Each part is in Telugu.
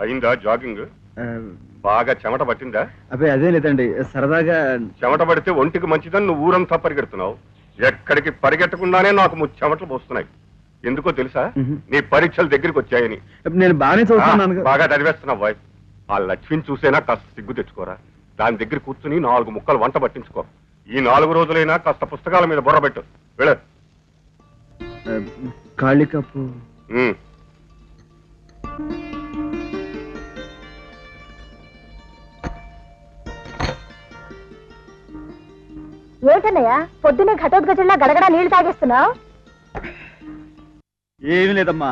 అయిందా జాగింగ్? బాగా చెమట పట్టిందా? అబ్బే అదే లేదండి, సరదాగా. చెమట పడితే ఒంటికి మంచిదని నువ్వు ఊరంతా పరిగెడుతున్నావు. ఎక్కడికి పరిగెట్టకుండానే నాకు చెమటలు పోస్తున్నాయి. ఎందుకో తెలుసా? నీ పరీక్షలు దగ్గరికి వచ్చాయని. నేను బాగానే చదువుతున్నాను. బాగా చదివేస్తున్నావు బాయ్. ఆ లక్ష్మిని చూసేనా కాస్త సిగ్గు తెచ్చుకోరా. దాని దగ్గర కూర్చుని 4 ముక్కలు వంట పట్టించుకో. ఈ 4 రోజులైనా కాస్త పుస్తకాల మీద బుర్ర పెట్టు. వెళ్ళ. ఖాళీ కప్పు. ఏమిటన్నయ్యా పొద్దునే ఘటోద్గజుల్లా గడగడా నీళ్లు తాగేస్తున్నావు? ఏమి లేదమ్మా,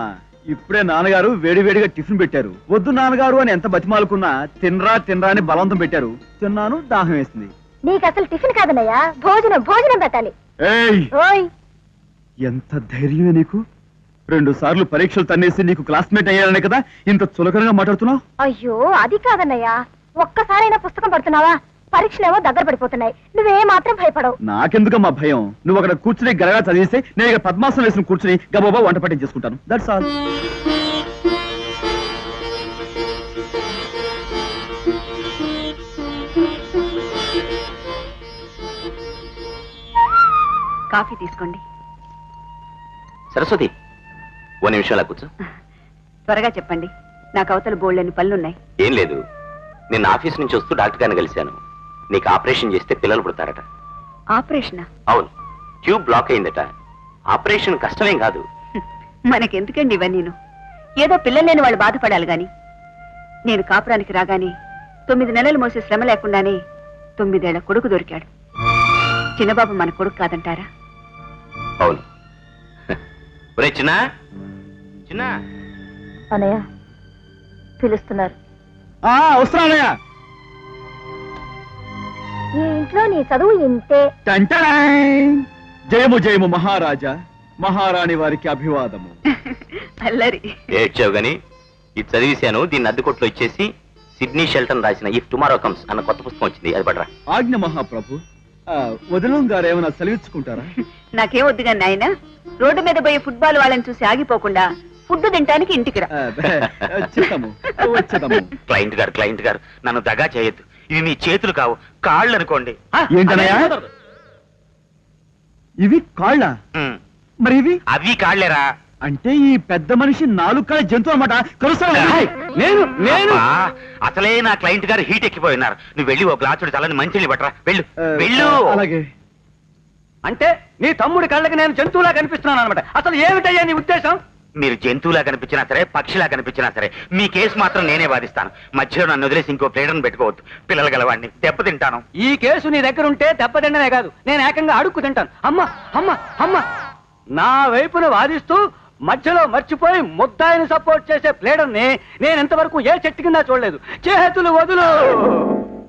ఇప్పుడే నాన్నగారు వేడివేడిగా టిఫిన్ పెట్టారు. వద్దు నాన్నగారు అని ఎంత బతిమాలుకున్నా తినరా తినరా అని బలవంతం పెట్టారు. తిన్నాను, దాహం వేసింది. నీకు అసలు టిఫిన్ కాదన్నయ్యా, భోజనం భోజనం పెట్టాలి. ఓయ్ ఎంత ధైర్యమే నీకు! 2 సార్లు పరీక్షలు తన్నేసి నీకు క్లాస్మేట్ అయ్యారనే కదా ఇంత చులకనగా మాట్లాడుతున్నావు? అయ్యో అది కాదన్నయ్యా, ఒక్కసారైనా పుస్తకం పడుతున్నావా? పరీక్షలేమో దగ్గర పడిపోతున్నాయి, నువ్వే మాత్రం భయపడవు. నాకెందుకమ్మా భయం? నువ్వు అక్కడ కూర్చుని గరగా చదివిస్తే నేను ఇక్కడ పద్మాసనం వేసుకుని కూర్చుని గబాబా వంట పట్టించేసుకుంటాను. That's all. కాఫీ తీసుకోండి. సరస్వతి, 1 నిమిషంలా కూర్చో. త్వరగా చెప్పండి, నాకు అవతల బోల్డని పనులున్నాయి. ఏం లేదు, నిన్న ఆఫీస్ నుంచి వస్తూ డాక్టర్ గారిని కలిశాను. నీకు ఆపరేషన్ చేస్తే పిల్లలు పుడతారట. ఆపరేషనా? అవును, ట్యూబ్ బ్లాక్ అయిందట. ఆపరేషన్ కష్టమేం కాదు. మనకెందుకండి ఇవన్నీను? ఏదో పిల్లలు లేని వాళ్ళు బాధపడాలి గాని. నేను కాపురానికి రాగానే 9 నెలలు మోసే శ్రమ లేకుండానే 9 ఏళ్ల కొడుకు దొరికాడు. చిన్నబాబు మన కొడుకు కాదంటారా? అవును. ఒరే చిన్న చిన్న. అన్నయ్య పిలుస్తున్నారు. వస్తున్నానయ్య. ఈ ఇంట్లో నీ చదువు ఇంతే. జయము జయము మహారాజా, మహారాణి వారికి అభివాదము. అల్లరి ఏడ్చావు గాని ఇది చదివేశాను. దీన్ని అద్దెకొట్లో ఇచ్చేసి సిడ్నీ షెల్టన్ రాసిన ఇఫ్ టుమారో కమ్స్ అన్న కొత్త పుస్తకం వచ్చింది, అది పడరా. ఆజ్ఞ మహాప్రభు. వదినం గారు ఏమైనా సెలవిచ్చుకుంటారా? నాకేం వద్దుగా నాయన, రోడ్డు మీద పోయే ఫుట్బాల్ వాళ్ళని చూసి ఆగిపోకుండా ఫుడ్ తింటానికి ఇంటికి రా. క్లయింట్ గారు నన్ను దగా చేయొద్దు. ఇవి మీ చేతులు కావు, కాళ్ళు అనుకోండి. ఏంటనయ్యా ఇవి? కాళ్ళ? మరి ఇవి? అవి కాళ్ళేరా. అంటే ఈ పెద్ద మనిషి 4 కాళ్ళ జంతువు అన్నమాట. నేను అసలే నా క్లయింట్ గారు హీట్ ఎక్కిపోయినారు. నువ్వు వెళ్ళి ఓ గ్లాసుడు చల్లని మంచిని పట్టరా. వెళ్ళు వెళ్ళు. అలాగే. అంటే నీ తమ్ముడి కళ్ళకి నేను జంతువులా కనిపిస్తున్నాను అనమాట. అసలు ఏమిటయ్యా నీ ఉద్దేశం? మీరు జంతువులా కనిపించినా సరే, పక్షిలా కనిపించినా సరే, మీ కేసు మాత్రం నేనే వాదిస్తాను. మధ్యలో నన్ను వదిలేసి ఇంకో ప్లేడర్ని పెట్టుకోవద్దు. పిల్లలు గలవాడిని, దెబ్బతింటాను. ఈ కేసు నీ దగ్గర ఉంటే దెబ్బతిండనే కాదు, నేను ఏకంగా అడుక్కు తింటాను. అమ్మ అమ్మ అమ్మ నా వైపున వాదిస్తూ మధ్యలో మర్చిపోయి ముద్దాయిని సపోర్ట్ చేసే ప్లేడర్ని నేను ఇంతవరకు ఏ చెట్టు కింద చూడలేదు. చేతులు వదులు.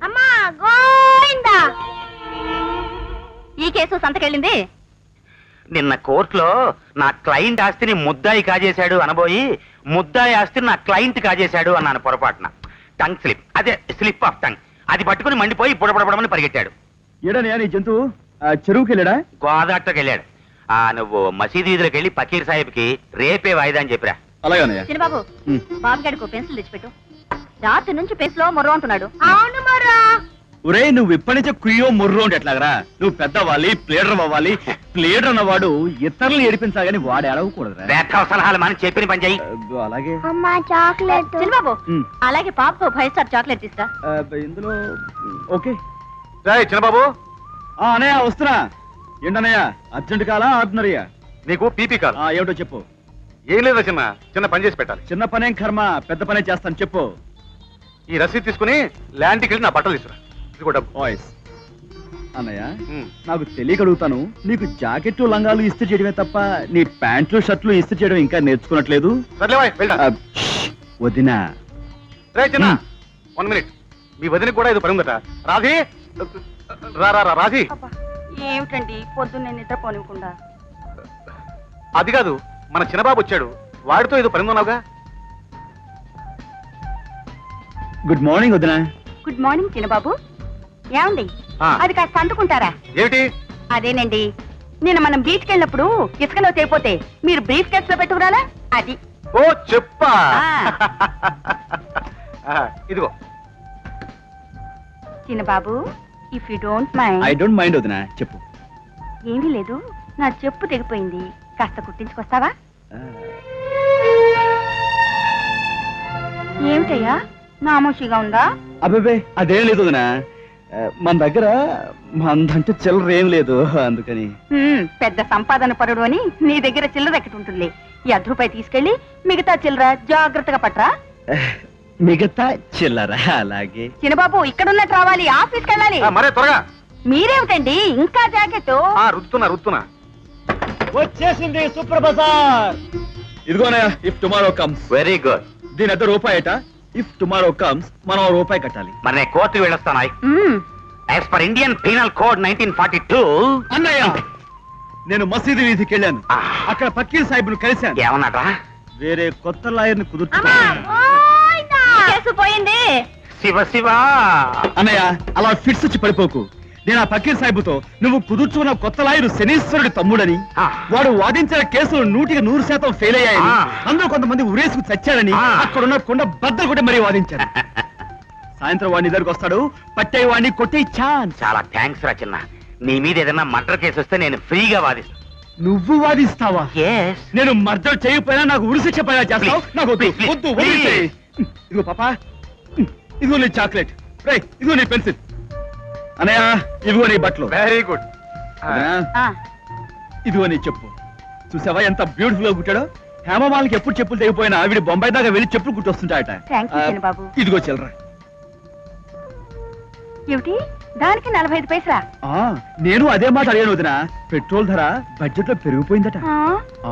అమ్మా గోయిందా. ఈ కేసు సంతకెళ్ళింది. నిన్న కోర్టులో నా క్లయింట్ ఆస్తిని ముద్దాయి కాజేశాడు అనబోయి ముద్దాయి ఆస్తిని నా క్లయింట్ కాజేశాడు అన్నాను పొరపాటున. టంగ్ స్లిప్, అదే స్లిప్ ఆఫ్ టంగ్. అది పట్టుకుని మండిపోయి బుడబడబడమని పరిగెట్టాడు. ఏడనయ్యా నీ జంతువు? చెరువుకి వెళ్ళాడా? గోదాటకి వెళ్ళాడు. నువ్వు మసీదు వీధిలోకి వెళ్ళి పకీర్ సాహిబ్కి రేపే వాయిదా అని చెప్పిరా. అలాగేనయ్యా. చిన్నబాబు, బాబుగాడికి పెన్సిల్ తెచ్చిపెట్టు. రాత్రి నుంచి పెన్సిల్ మొర్రో అంటున్నాడు. అవును మొర్రా. ఒరే నువ్వు ఇప్పటి నుంచే కుయ్యో మొర్రో అంటే ఎట్లాగరా? నువ్వు పెద్దవ్వాలి, ప్లేడర్ అవ్వాలి. ప్లేడర్ అన్నవాడు ఇతరులు ఏడిపించాలి కానీ వాడు ఏడవకూడదురా. సలహాలు మనం చెప్పిన పని చెయ్యి. అలాగే. అమ్మా చాక్లెట్. చిన్నబాబు అలాగే పాపకు 5 స్టార్ చాక్లెట్ ఇస్తా. ఇందులో ఓకే. చిన్నబాబు. అన్నయ్య వస్తున్నా. ఏంటన్నయ్య అర్జెంట్ కాలా ఆర్డినరీయా? నీకు పీపీ కాల్. ఏమిటో చెప్పు. ఏం లేదా చిన్న పని చేసి పెట్టాలి. చిన్న పనేం కర్మ, పెద్ద పనే చేస్తాను. చెప్పు. ఈ రసీదు తీసుకుని ల్యాండ్కి వెళ్ళి నా బట్టలు తీసుకురా. వాయిస్ అన్నయ్య, నాకు తెలియగలుగుతాను, నీకు జాకెట్లు లంగాలు ఇస్త్రీ చేయడమే తప్ప నీ ప్యాంట్లు షర్ట్లు ఇస్త్రీ చేయడం ఇంకా నేర్చుకున్నట్లేదు. వదినా. 1 మినిట్. మీ వదిన కూడా ఇది పని ఉందట. రాధి రాధి. ఏమిటండి పొద్దున్నే నిద్రపోనివ్వకుండా? అది కాదు, మన చిన్నబాబు వచ్చాడు, వాడితో ఇది పని ఉన్నావుగా. గుడ్ మార్నింగ్ వదినా. గుడ్ మార్నింగ్ చిన్నబాబు. ఏమండి అది కాస్త అందుకుంటారా? ఏమిటి? అదేనండి, నిన్న మనం బీచ్కి వెళ్ళినప్పుడు ఇసుకలో తేపోతే మీరు బ్రీఫ్ కేస్ లో పెట్టుకురాలా? అది. ఓ చెప్పా. ఇదిగో చిన్నబాబు if you don't mind I don't mind వదినా చెప్పు. ఏమీ లేదు నా చెప్పు తెగిపోయింది కాస్త కుట్టించుకొస్తావా ఏమిటయ్యా నామోషిగా ఉందా అబ్బాబే అదేం లేదు వదినా. మన దగ్గర మందంటే చిల్లర ఏం లేదు అందుకని. పెద్ద సంపాదన పరుడు అని నీ దగ్గర చిల్లర ఎక్కటి ఉంటుంది ఈ ₹1 తీసుకెళ్లి మిగతా చిల్లర జాగ్రత్తగా పట్రా మిగతా చిల్లర అలాగే. చిన్నబాబు ఇక్కడ ఉన్నట్టు రావాలి ఆఫీస్కి వెళ్ళాలి మరే త్వరగా మీరేమిటండి ఇంకా జాకెట్ రుద్దుతున్నా వచ్చేసింది సూపర్ బజార్. ఇదిగోనా if tomorrow comes. Very good. దీని అద్దె రూపాయట. ఇఫ్ టుమారో కమ్స్ మనం ₹1 కట్టాలి. మరి నేను కోర్టుకు వెళ్ళొస్తాను. As per Indian penal code 1942. అన్నయ్య నేను మసీదు వీధికి వెళ్ళాను. అక్కడ ఫకీర్ సాహిబ్ను కలిశాను. ఏమన్నాడ్రా? వేరే కొత్త లాయర్ని కుదుర్చు. కేసు పోయింది శివ శివ. అన్నయ్య అలా ఫిట్స్ వచ్చి పడిపోకు. నేను ఆ ఫకీర్ సాహిబుతో నువ్వు కుదుర్చుకున్న కొత్త లాయరు శనీశ్వరుడి తమ్ముడని, వాడు వాదించిన కేసులు 100% ఫెయిల్ అయ్యాయని, అందులో కొంతమంది ఉరేసుకు చచ్చారని అక్కడున్న కొండ బద్దలు కూడా మరీ వాదించారు. సాయంత్రం వాడిని దగ్గరకు వస్తాడు. పట్టే వాడిని కొట్టే ఛాన్స్. చాలా థ్యాంక్స్ రా చిన్న. నీ మీద ఏదైనా మర్డర్ కేసు వస్తే నేను ఫ్రీగా వాదిస్తాను. నువ్వు వాదిస్తావా? ఎస్. నేను మర్డర్ చేయకపోయినా నాకు ఉరిశిక్ష పడేలా చేస్తావు. నాకు వద్దు, Please, వద్దు, please. వదిలేసేయ్. ఇదిగో పాపా, ఇదిగో నీ చాక్లెట్, రేయ్ ఇదిగో నీ పెన్సిల్, అన్నయ్య ఇదిగో నీ బట్టలు, వెరీ గుడ్. అన్నయ్య, ఇదిగో నీ చెప్పు. చూసావా ఎంత బ్యూటిఫుల్ గా కుట్టాడో. హేమమాలకి ఎప్పుడు చెప్పులు తెగిపోయినా వీడి బొంబాయి దాకా వెళ్ళి చెప్పులు కుట్టొస్తుంటాయట. Thank you, చిన్నబాబు. ఇదిగో చిల్లర. ఏమిటి దానికి 45 పైసలా నేను అదే మాట అడిగాను వదినా. పెట్రోల్ ధర బడ్జెట్ లో పెరిగిపోయిందట. ఆ? ఆ